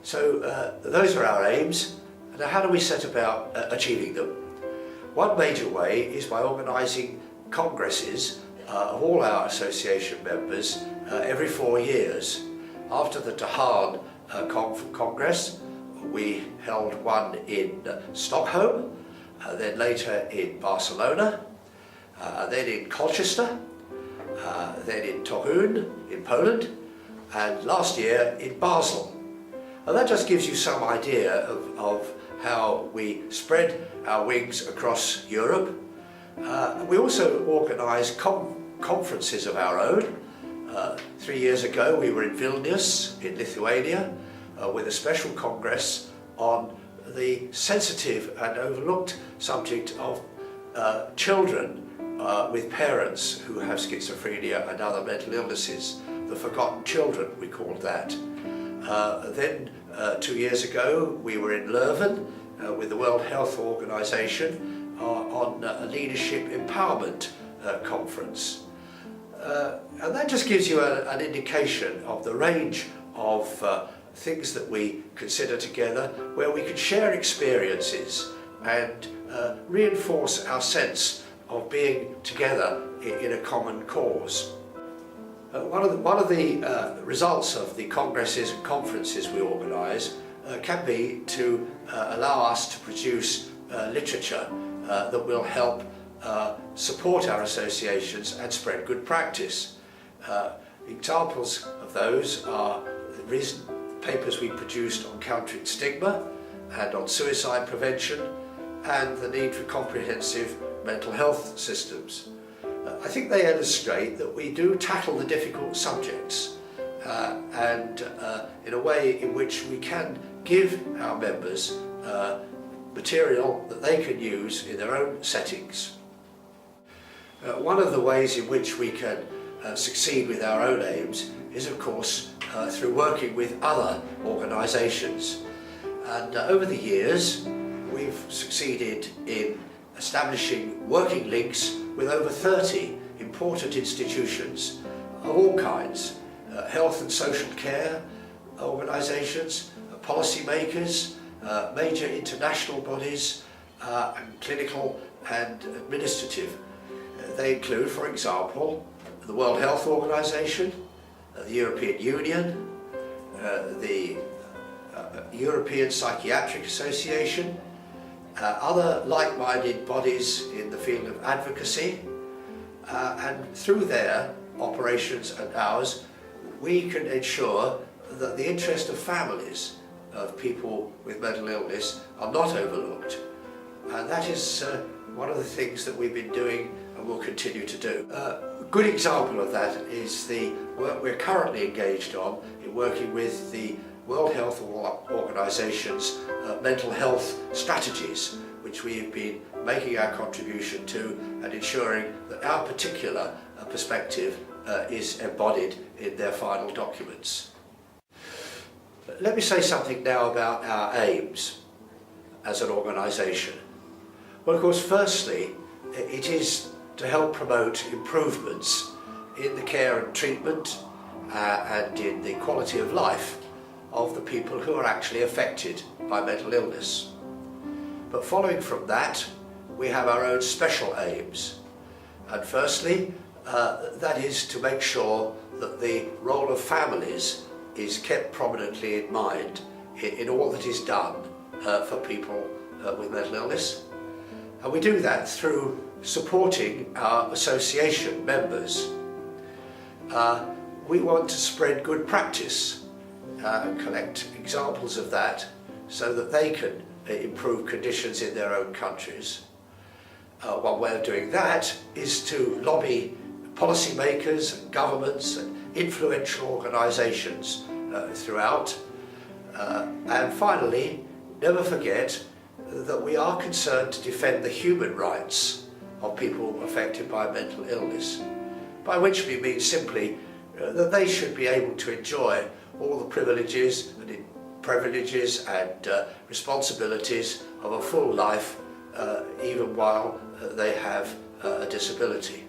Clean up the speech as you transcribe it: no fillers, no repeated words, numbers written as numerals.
Those are our aims. Now, how do we set about achieving them? One major way is by organising congresses of all our association members every 4 years. After the Dahan Congress, we held one in Stockholm, then later in Barcelona, then in Colchester, then in Toruń in Poland, and last year in Basel. And that just gives you some idea of how we spread our wings across Europe. We also organise conferences of our own. 3 years ago we were in Vilnius in Lithuania with a special congress on the sensitive and overlooked subject of children with parents who have schizophrenia and other mental illnesses. The forgotten children, we called that. Then 2 years ago we were in Leuven with the World Health Organization on a leadership empowerment conference. And that just gives you an indication of the range of things that we consider together, where we can share experiences and reinforce our sense of being together in a common cause. One of the results of the congresses and conferences we organise can be to allow us to produce literature that will help support our associations and spread good practice. Examples of those are the recent papers we produced on countering stigma and on suicide prevention and the need for comprehensive mental health systems. I think they illustrate that we do tackle the difficult subjects and in a way in which we can give our members material that they can use in their own settings. One of the ways in which we can succeed with our own aims is, of course, through working with other organisations. And over the years, we've succeeded in establishing working links with over 30 important institutions of all kinds, health and social care organisations, policymakers, major international bodies, and clinical and administrative. They include, for example, the World Health Organization, the European Union, the European Psychiatric Association, other like-minded bodies in the field of advocacy, and through their operations and ours, we can ensure that the interest of families of people with mental illness are not overlooked. And that is one of the things that we've been doing and will continue to do. A good example of that is the work we're currently engaged on in working with the World Health Organization's mental health strategies, which we have been making our contribution to and ensuring that our particular perspective is embodied in their final documents. Let me say something now about our aims as an organisation. Well, of course, firstly, it is to help promote improvements in the care and treatment and in the quality of life of the people who are actually affected by mental illness. But following from that, we have our own special aims. And firstly, that is to make sure that the role of families is kept prominently in mind in all that is done for people with mental illness. And we do that through supporting our association members. We want to spread good practice and collect examples of that so that they can improve conditions in their own countries. One way of doing that is to lobby policymakers and governments and influential organisations throughout. And finally, never forget that we are concerned to defend the human rights of people affected by mental illness, by which we mean simply that they should be able to enjoy all the privileges and responsibilities of a full life, even while they have a disability.